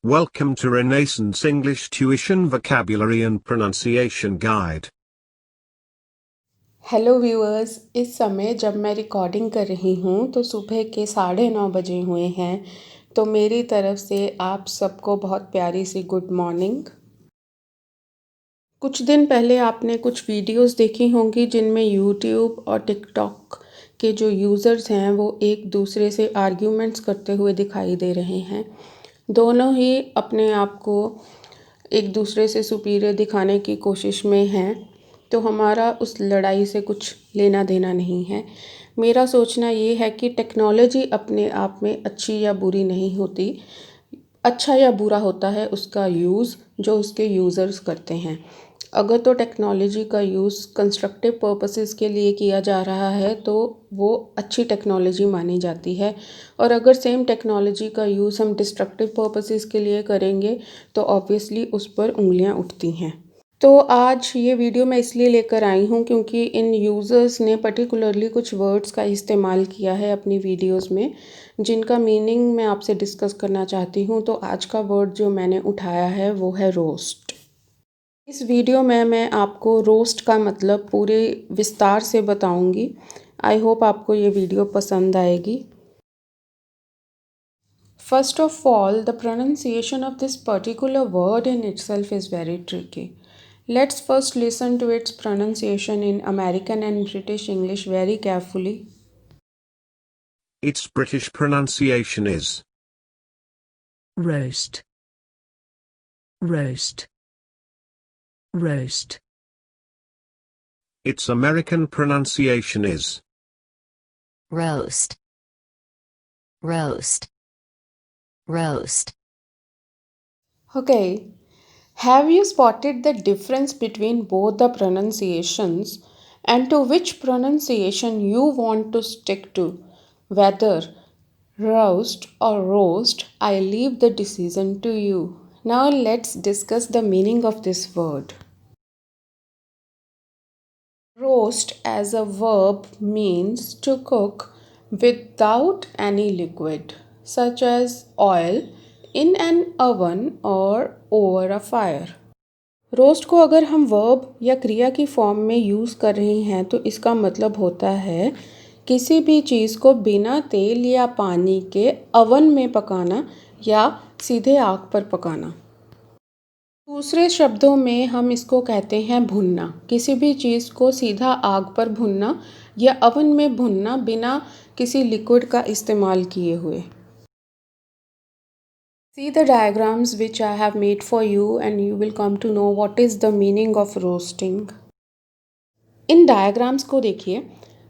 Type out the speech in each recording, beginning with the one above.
Welcome to Renaissance English Tuition Vocabulary and Pronunciation Guide. Hello viewers, इस समय जब मैं रिकॉर्डिंग कर रही हूँ तो सुबह के 9:30 बजे हुए हैं। तो मेरी तरफ से आप सबको बहुत प्यारी सी गुड मॉर्निंग। कुछ दिन पहले आपने कुछ वीडियोस देखी होंगी जिनमें यूट्यूब और टिकटॉक के जो यूज़र्स हैं वो एक दूसरे से आर्ग्यूमेंट्स करते हुए दिखाई दे रहे हैं। दोनों ही अपने आप को एक दूसरे से सुपीरियर दिखाने की कोशिश में हैं, तो हमारा उस लड़ाई से कुछ लेना देना नहीं है। मेरा सोचना ये है कि टेक्नोलॉजी अपने आप में अच्छी या बुरी नहीं होती। अच्छा या बुरा होता है उसका यूज़ जो उसके यूज़र्स करते हैं। अगर तो टेक्नोलॉजी का यूज़ कंस्ट्रक्टिव पर्पसेस के लिए किया जा रहा है तो वो अच्छी टेक्नोलॉजी मानी जाती है, और अगर सेम टेक्नोलॉजी का यूज़ हम डिस्ट्रक्टिव पर्पसेस के लिए करेंगे तो ऑब्वियसली उस पर उंगलियां उठती हैं। तो आज ये वीडियो मैं इसलिए लेकर आई हूँ क्योंकि इन यूज़र्स ने पर्टिकुलरली कुछ वर्ड्स का इस्तेमाल किया है अपनी वीडियोस में, जिनका मीनिंग मैं आपसे डिस्कस करना चाहती हूँ। तो आज का वर्ड जो मैंने उठाया है वो है रोस्ट। इस वीडियो में मैं आपको रोस्ट का मतलब पूरे विस्तार से बताऊंगी। आई होप आपको ये वीडियो पसंद आएगी। First of all, the pronunciation of this particular word in itself is very tricky. Let's first listen to its pronunciation in American and British English very carefully. Its British pronunciation is roast, roast, roast. Its American pronunciation is Roast, roast, roast. Okay, have you spotted the difference between both the pronunciations, and to which pronunciation you want to stick to? Whether roast or roast, I leave the decision to you. Now let's discuss the meaning of this word. Roast as a verb means to cook without any liquid, such as oil, in an oven or over a fire. Roast को अगर हम verb या क्रिया की form में use कर रहे हैं तो इसका मतलब होता है किसी भी चीज़ को बिना तेल या पानी के अवन में पकाना या सीधे आग पर पकाना। दूसरे शब्दों में हम इसको कहते हैं भुनना। किसी भी चीज़ को सीधा आग पर भुनना या अवन में भुनना बिना किसी लिक्विड का इस्तेमाल किए हुए। See the diagrams which I have made for you and you will come to know what is the meaning of roasting. In diagrams को देखिए।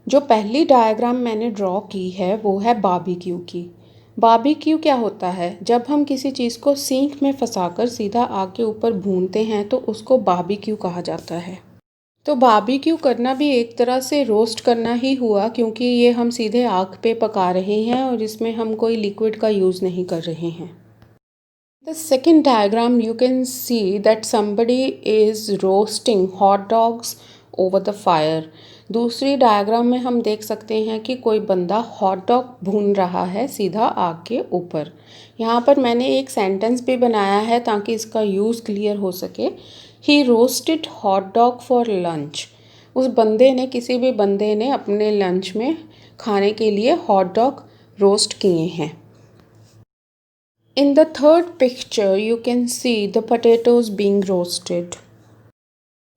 जो पहली डायग्राम मैंने ड्रॉ की है वो है बारबेक्यू की। बारबेक्यू क्या होता है? जब हम किसी चीज़ को सींख में फंसाकर सीधा आग के ऊपर भूनते हैं तो उसको बारबेक्यू कहा जाता है। तो बारबेक्यू करना भी एक तरह से रोस्ट करना ही हुआ, क्योंकि ये हम सीधे आग पे पका रहे हैं और इसमें हम कोई लिक्विड का यूज़ नहीं कर रहे हैं। The second diagram you can see that somebody is roasting hot dogs over the fire. दूसरी डायग्राम में हम देख सकते हैं कि कोई बंदा हॉट डॉग भून रहा है सीधा आग के ऊपर। यहाँ पर मैंने एक सेंटेंस भी बनाया है ताकि इसका यूज़ क्लियर हो सके। He roasted hot dog for lunch. उस बंदे ने, किसी भी बंदे ने अपने लंच में खाने के लिए हॉट डॉग रोस्ट किए हैं। In the third picture, you can see the potatoes being roasted.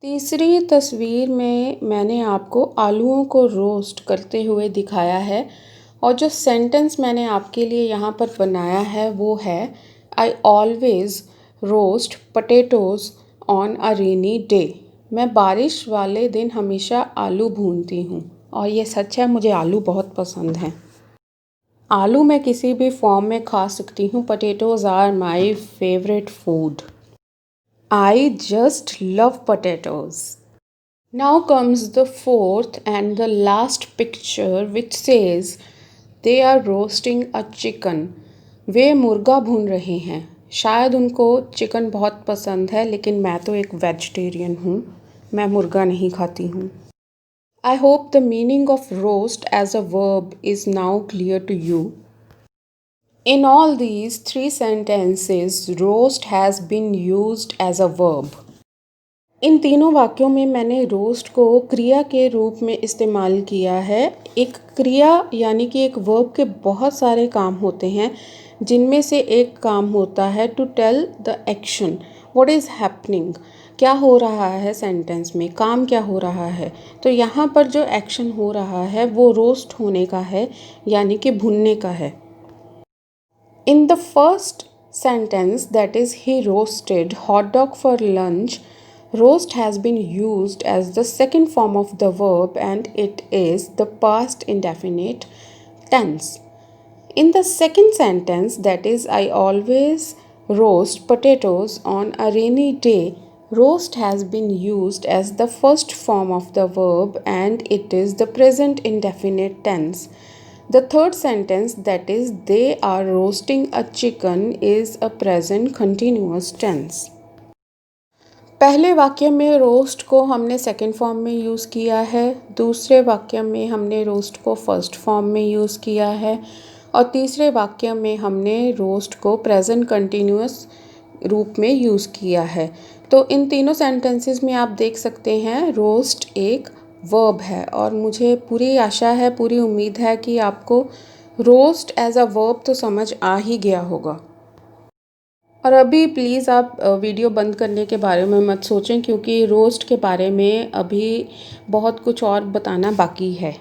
तीसरी तस्वीर में मैंने आपको आलूओं को रोस्ट करते हुए दिखाया है, और जो सेंटेंस मैंने आपके लिए यहाँ पर बनाया है वो है I always roast potatoes on a rainy day. मैं बारिश वाले दिन हमेशा आलू भूनती हूँ, और ये सच है, मुझे आलू बहुत पसंद हैं। आलू मैं किसी भी फॉर्म में खा सकती हूँ। Potatoes are my favourite food. I just love potatoes. Now comes the fourth and the last picture which says they are roasting a chicken. वे मुर्गा भून रहे हैं। शायद उनको चिकन बहुत पसंद है, लेकिन मैं तो एक वेजिटेरियन हूँ, मैं मुर्गा नहीं खाती हूँ। I hope the meaning of roast as a verb is now clear to you. In all these three sentences, roast has been used as a verb. इन तीनों वाक्यों में मैंने रोस्ट को क्रिया के रूप में इस्तेमाल किया है। एक क्रिया यानी कि एक वर्ब के बहुत सारे काम होते हैं, जिनमें से एक काम होता है to tell the action, what is happening, क्या हो रहा है सेंटेंस में, काम क्या हो रहा है। तो यहाँ पर जो एक्शन हो रहा है वो रोस्ट होने का है, यानी कि भुनने का है। In the first sentence, that is, he roasted hot dog for lunch, roast has been used as the second form of the verb and it is the past indefinite tense. In the second sentence, that is, I always roast potatoes on a rainy day, roast has been used as the first form of the verb and it is the present indefinite tense. The third sentence, that is, they are roasting a chicken, is a present continuous tense. पहले वाक्य में roast को हमने second form में use किया है, दूसरे वाक्य में हमने रोस्ट को फर्स्ट फॉर्म में यूज़ किया है और तीसरे वाक्य में हमने रोस्ट को प्रेजेंट कंटिन्यूअस रूप में यूज़ किया है। तो इन तीनों सेंटेंसेस में आप देख सकते हैं रोस्ट एक वर्ब है और मुझे पूरी आशा है, पूरी उम्मीद है कि आपको रोस्ट एज अ वर्ब तो समझ आ ही गया होगा। और अभी प्लीज़ आप वीडियो बंद करने के बारे में मत सोचें, क्योंकि रोस्ट के बारे में अभी बहुत कुछ और बताना बाकी है।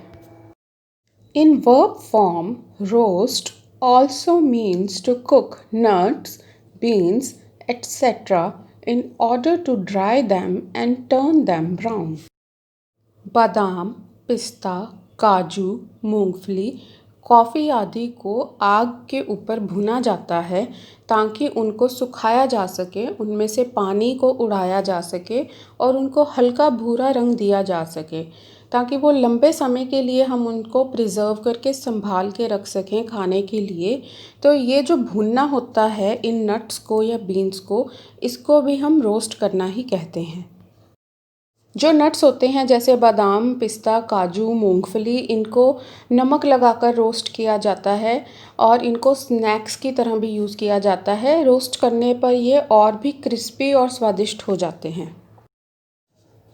In verb form roast also means to cook nuts, beans etc. in order to dry them and turn them brown. बादाम, पिस्ता, काजू, मूंगफली, कॉफ़ी आदि को आग के ऊपर भुना जाता है ताकि उनको सुखाया जा सके, उनमें से पानी को उड़ाया जा सके और उनको हल्का भूरा रंग दिया जा सके, ताकि वो लंबे समय के लिए हम उनको प्रिज़र्व करके संभाल के रख सकें खाने के लिए। तो ये जो भुनना होता है इन नट्स को या बीन्स को, इसको भी हम रोस्ट करना ही कहते हैं। जो नट्स होते हैं जैसे बादाम, पिस्ता, काजू, मूंगफली, इनको नमक लगाकर रोस्ट किया जाता है और इनको स्नैक्स की तरह भी यूज़ किया जाता है। रोस्ट करने पर ये और भी क्रिस्पी और स्वादिष्ट हो जाते हैं।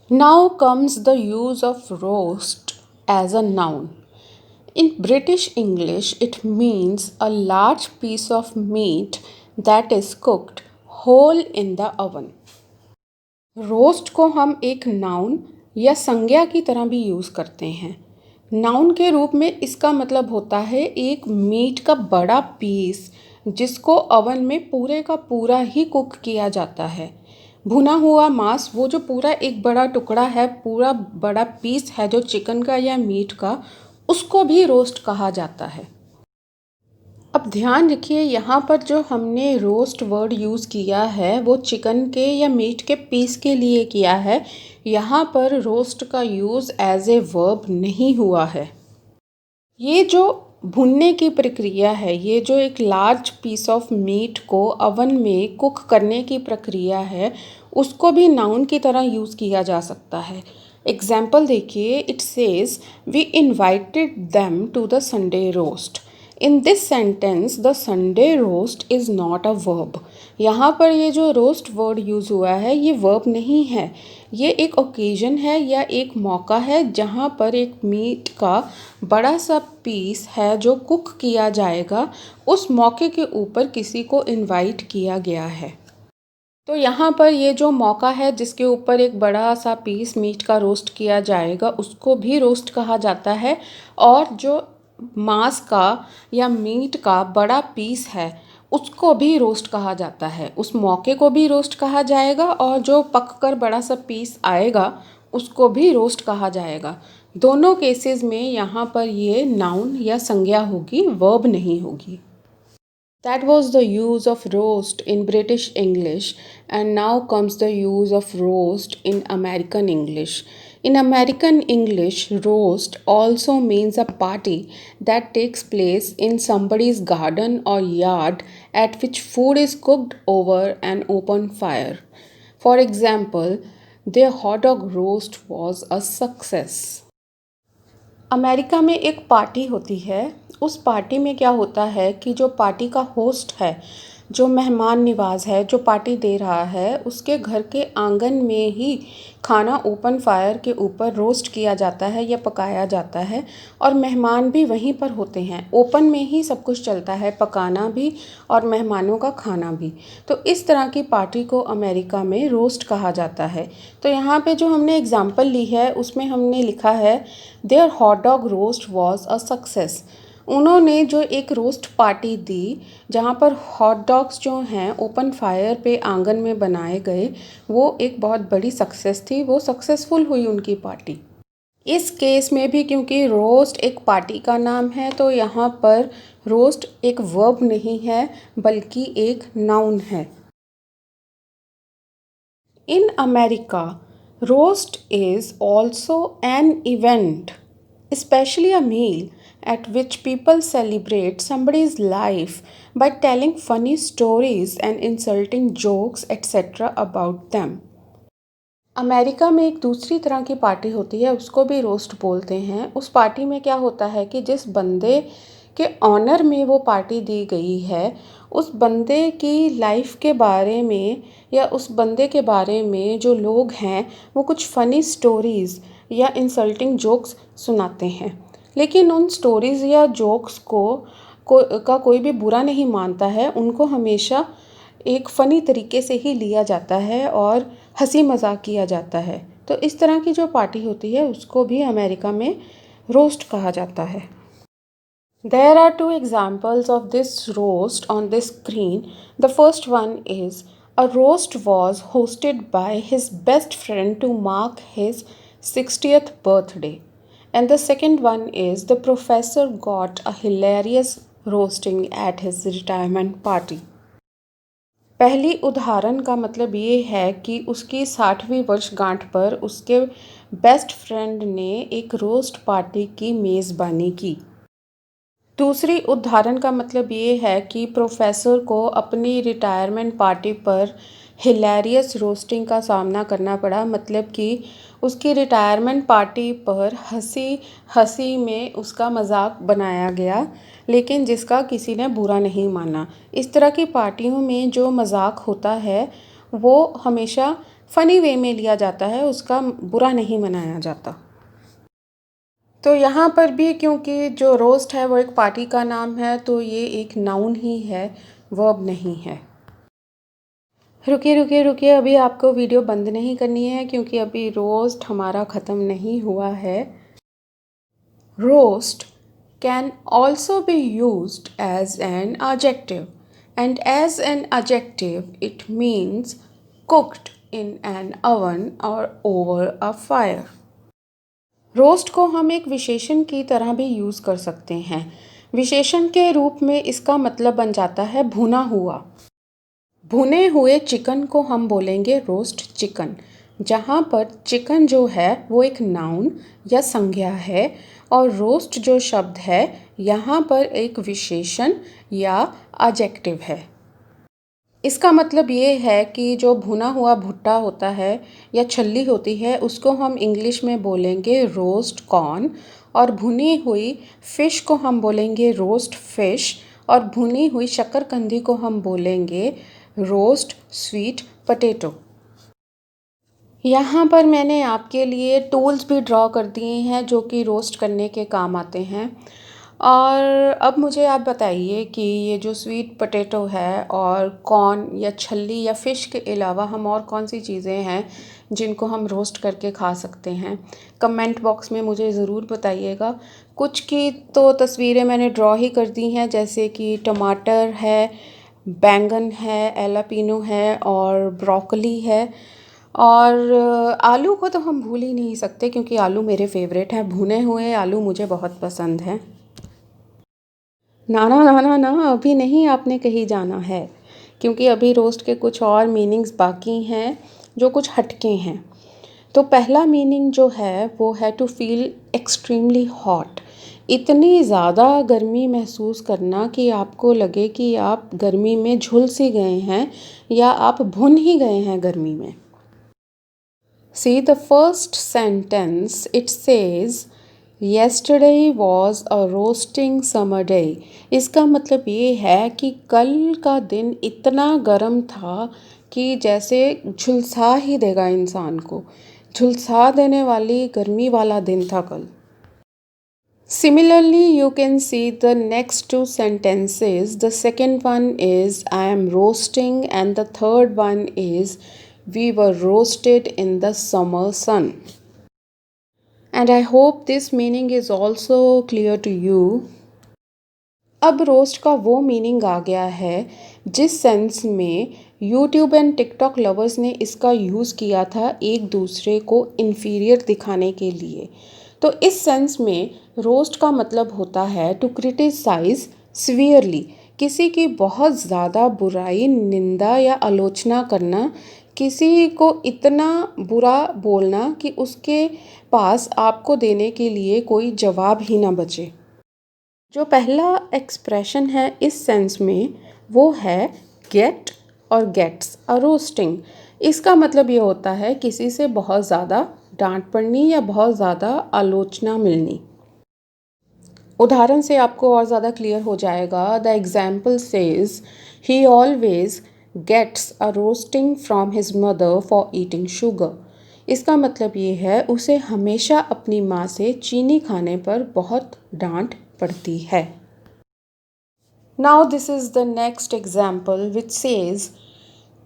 Now comes the use of roast as a noun. In British English, it means a large piece of meat that is cooked whole in the oven. Roast को हम एक नाउन या संज्ञा की तरह भी यूज़ करते हैं। नाउन के रूप में इसका मतलब होता है एक मीट का बड़ा पीस जिसको ओवन में पूरे का पूरा ही कुक किया जाता है। भुना हुआ मांस, वो जो पूरा एक बड़ा टुकड़ा है, पूरा बड़ा पीस है जो चिकन का या मीट का, उसको भी रोस्ट कहा जाता है। अब ध्यान रखिए, यहाँ पर जो हमने रोस्ट वर्ड यूज़ किया है वो चिकन के या मीट के पीस के लिए किया है। यहाँ पर रोस्ट का यूज़ एज ए वर्ब नहीं हुआ है। ये जो भुनने की प्रक्रिया है, ये जो एक लार्ज पीस ऑफ मीट को अवन में कुक करने की प्रक्रिया है, उसको भी नाउन की तरह यूज़ किया जा सकता है। एग्जाम्पल देखिए, it says we invited them to the Sunday roast. In this sentence the Sunday roast is not a verb. यहाँ पर ये जो रोस्ट वर्ड यूज़ हुआ है ये वर्ब नहीं है, ये एक ओकेजन है या एक मौका है जहाँ पर एक मीट का बड़ा सा पीस है जो कुक किया जाएगा। उस मौके के ऊपर किसी को इनवाइट किया गया है। तो यहाँ पर ये जो मौका है जिसके ऊपर एक बड़ा सा पीस मीट का रोस्ट किया जाएगा, उसको भी रोस्ट कहा जाता है। और जो मांस का या मीट का बड़ा पीस है उसको भी रोस्ट कहा जाता है। उस मौके को भी रोस्ट कहा जाएगा और जो पककर बड़ा सा पीस आएगा उसको भी रोस्ट कहा जाएगा। दोनों केसेस में यहाँ पर ये नाउन या संज्ञा होगी, वर्ब नहीं होगी। That was the use of roast in British English, and now comes the use of roast in American English. In American English, roast also means a party that takes place in somebody's garden or yard at which food is cooked over an open fire. For example, their hot dog roast was a success. America में एक party होती है उस party में क्या होता है कि जो पार्टी का होस्ट है, जो मेहमान नवाज है, जो पार्टी दे रहा है, उसके घर के आंगन में ही खाना ओपन फायर के ऊपर रोस्ट किया जाता है या पकाया जाता है और मेहमान भी वहीं पर होते हैं। ओपन में ही सब कुछ चलता है, पकाना भी और मेहमानों का खाना भी। तो इस तरह की पार्टी को अमेरिका में रोस्ट कहा जाता है। तो यहाँ पे जो हमने एग्जाम्पल ली है उसमें हमने लिखा है their hot dog roast was a success. उन्होंने जो एक रोस्ट पार्टी दी जहाँ पर हॉट डॉग्स जो हैं ओपन फायर पे आंगन में बनाए गए, वो एक बहुत बड़ी सक्सेस थी, वो सक्सेसफुल हुई उनकी पार्टी। इस केस में भी क्योंकि रोस्ट एक पार्टी का नाम है तो यहाँ पर रोस्ट एक वर्ब नहीं है बल्कि एक नाउन है। In America, roast is also an event, especially a meal at which people celebrate somebody's life by telling funny stories and insulting jokes etc. about them. America में एक दूसरी तरह की पार्टी होती है, उसको भी रोस्ट बोलते हैं। उस पार्टी में क्या होता है कि जिस बंदे के ऑनर में वो पार्टी दी गई है, उस बंदे की लाइफ के बारे में या उस बंदे के बारे में जो लोग हैं वो कुछ फ़नी स्टोरीज़ या इंसल्टिंग जोक्स सुनाते हैं। लेकिन उन स्टोरीज़ या जोक्स का कोई भी बुरा नहीं मानता है, उनको हमेशा एक फ़नी तरीके से ही लिया जाता है और हंसी मजाक किया जाता है। तो इस तरह की जो पार्टी होती है उसको भी अमेरिका में रोस्ट कहा जाता है। There are two examples of this roast on this screen. The first one is a roast was hosted by his best friend to mark his 60th birthday. And the second one is the professor got a hilarious roasting at his retirement party. पहली उदाहरण का मतलब ये है कि उसकी 60वीं वर्षगांठ पर उसके बेस्ट फ्रेंड ने एक रोस्ट पार्टी की मेज़बानी की। दूसरी उदाहरण का मतलब ये है कि प्रोफेसर को अपनी रिटायरमेंट पार्टी पर हिलेरियस रोस्टिंग का सामना करना पड़ा, मतलब कि उसकी रिटायरमेंट पार्टी पर हंसी हंसी में उसका मजाक बनाया गया, लेकिन जिसका किसी ने बुरा नहीं माना। इस तरह की पार्टियों में जो मजाक होता है वो हमेशा फ़नी वे में लिया जाता है, उसका बुरा नहीं मनाया जाता। तो यहाँ पर भी क्योंकि जो रोस्ट है वो एक पार्टी का नाम है तो ये एक नाउन ही है, वर्ब नहीं है। रुकिए अभी आपको वीडियो बंद नहीं करनी है क्योंकि अभी रोस्ट हमारा ख़त्म नहीं हुआ है। Roast can also be used as an adjective and as an adjective it means cooked in an oven or over a fire. Roast को हम एक विशेषण की तरह भी यूज़ कर सकते हैं। विशेषण के रूप में इसका मतलब बन जाता है भुना हुआ। भुने हुए चिकन को हम बोलेंगे रोस्ट चिकन, जहाँ पर चिकन जो है वो एक नाउन या संज्ञा है और रोस्ट जो शब्द है यहाँ पर एक विशेषण या एडजेक्टिव है। इसका मतलब ये है कि जो भुना हुआ भुट्टा होता है या छल्ली होती है उसको हम इंग्लिश में बोलेंगे रोस्ट कॉर्न, और भुनी हुई फ़िश को हम बोलेंगे रोस्ट फिश, और भुनी हुई शक्करकंदी को हम बोलेंगे रोस्ट स्वीट पोटैटो। यहाँ पर मैंने आपके लिए टूल्स भी ड्रॉ कर दिए हैं जो कि रोस्ट करने के काम आते हैं। और अब मुझे आप बताइए कि ये जो स्वीट पोटैटो है और कॉर्न या छल्ली या फ़िश के अलावा हम और कौन सी चीज़ें हैं जिनको हम रोस्ट करके खा सकते हैं। कमेंट बॉक्स में मुझे ज़रूर बताइएगा। कुछ की तो तस्वीरें मैंने ड्रॉ ही कर दी हैं, जैसे कि टमाटर है, बैंगन है, एलापिनो है और ब्रोकली है। और आलू को तो हम भूल ही नहीं सकते क्योंकि आलू मेरे फेवरेट हैं। भुने हुए आलू मुझे बहुत पसंद हैं। ना अभी नहीं, आपने कहीं जाना है क्योंकि अभी रोस्ट के कुछ और मीनिंग्स बाकी हैं जो कुछ हटके हैं। तो पहला मीनिंग जो है वो है टू फील एक्सट्रीमली हॉट, इतनी ज़्यादा गर्मी महसूस करना कि आपको लगे कि आप गर्मी में झुलस ही गए हैं या आप भुन ही गए हैं गर्मी में। See the first sentence, it says Yesterday was a roasting summer day. इसका मतलब ये है कि कल का दिन इतना गर्म था कि जैसे झुलसा ही देगा इंसान को। झुलसा देने वाली गर्मी वाला दिन था कल। Similarly, you can see the next two sentences. The second one is I am roasting, and the third one is we were roasted in the summer sun. And I hope this meaning is also clear to you. अब roast का वो meaning आ गया है जिस sense में YouTube and TikTok lovers ने इसका use किया था एक दूसरे को इन्फीरियर दिखाने के लिए। तो इस सेंस में रोस्ट का मतलब होता है टू क्रिटिसाइज सीवियरली, किसी की बहुत ज़्यादा बुराई, निंदा या आलोचना करना, किसी को इतना बुरा बोलना कि उसके पास आपको देने के लिए कोई जवाब ही ना बचे। जो पहला एक्सप्रेशन है इस सेंस में वो है गेट और गेट्स अ रोस्टिंग। इसका मतलब ये होता है किसी से बहुत ज़्यादा डांट पड़नी या बहुत ज़्यादा आलोचना मिलनी। उदाहरण से आपको और ज़्यादा क्लियर हो जाएगा। The example says he always gets a roasting from his mother for eating sugar. इसका मतलब ये है उसे हमेशा अपनी माँ से चीनी खाने पर बहुत डांट पड़ती है। Now this is the next example which says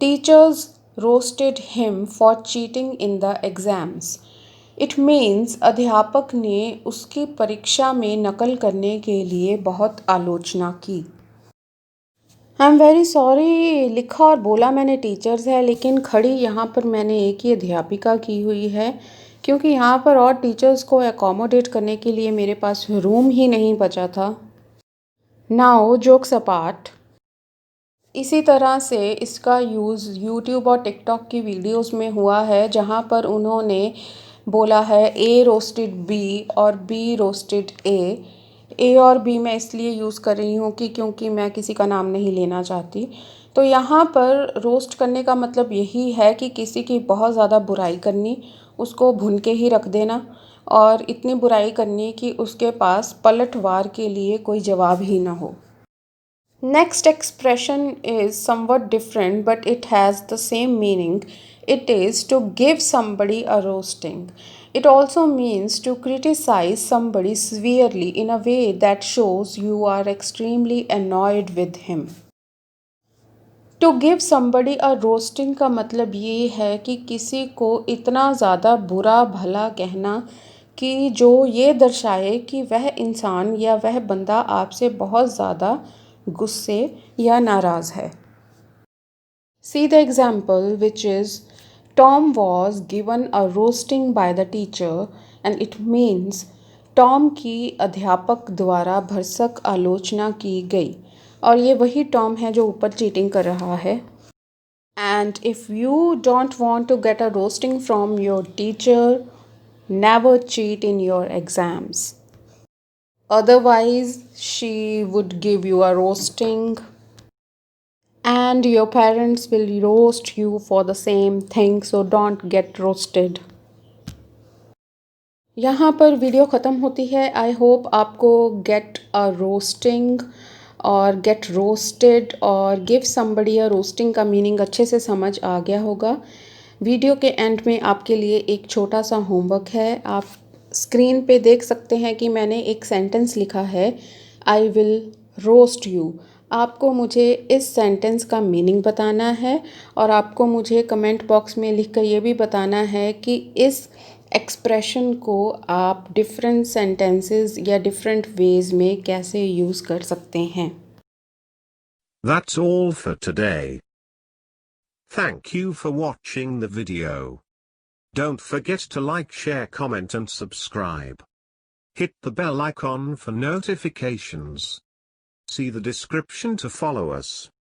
teachers roasted him for cheating in the exams. It means अध्यापक ने उसकी परीक्षा में नकल करने के लिए बहुत आलोचना की। आई एम वेरी सॉरी, लिखा और बोला मैंने टीचर्स है, लेकिन खड़ी यहाँ पर मैंने एक ही अध्यापिका की हुई है क्योंकि यहाँ पर और टीचर्स को एकोमोडेट करने के लिए मेरे पास रूम ही नहीं बचा था। नाउ जोक्स अपार्ट, इसी तरह से इसका यूज़ यूट्यूब और टिकटॉक की वीडियोस में हुआ है जहाँ पर उन्होंने बोला है ए रोस्टेड बी और बी रोस्टेड ए और बी मैं इसलिए यूज़ कर रही हूँ कि क्योंकि मैं किसी का नाम नहीं लेना चाहती। तो यहाँ पर रोस्ट करने का मतलब यही है कि किसी की बहुत ज़्यादा बुराई करनी, उसको भून के ही रख देना और इतनी बुराई करनी कि उसके पास पलटवार के लिए कोई जवाब ही ना हो। Next expression is somewhat different but it has the same meaning. It is to give somebody a roasting. It also means to criticize somebody severely in a way that shows you are extremely annoyed with him. To give somebody a roasting का मतलब ये है कि किसी को इतना ज़्यादा बुरा भला कहना कि जो ये दर्शाए कि वह इंसान या वह बंदा आपसे बहुत ज़्यादा गुस्से या नाराज़ है। See the example which is Tom was given a roasting by the teacher and it means Tom की अध्यापक द्वारा भरसक आलोचना की गई और ये वही टॉम है जो ऊपर चीटिंग कर रहा है। And if you don't want to get a roasting from your teacher, never cheat in your exams. Otherwise, she would give you a roasting and your parents will roast you for the same thing, so don't get roasted. यहाँ पर video ख़त्म होती है। I hope आपको get a roasting और gate roasted और give somebody अ roasting का meaning अच्छे से समझ आ गया होगा। वीडियो के एंड में आपके लिए एक छोटा सा होमवर्क है। आप स्क्रीन पे देख सकते हैं कि मैंने एक सेंटेंस लिखा है आई विल रोस्ट यू। आपको मुझे इस सेंटेंस का मीनिंग बताना है और आपको मुझे कमेंट बॉक्स में लिख कर ये भी बताना है कि इस एक्सप्रेशन को आप डिफरेंट सेंटेंसेस या डिफरेंट वेज में कैसे यूज़ कर सकते हैं। That's all for today. Thank you for watching the video. Don't forget to like, share, comment and subscribe. Hit the bell icon for notifications. See the description to follow us.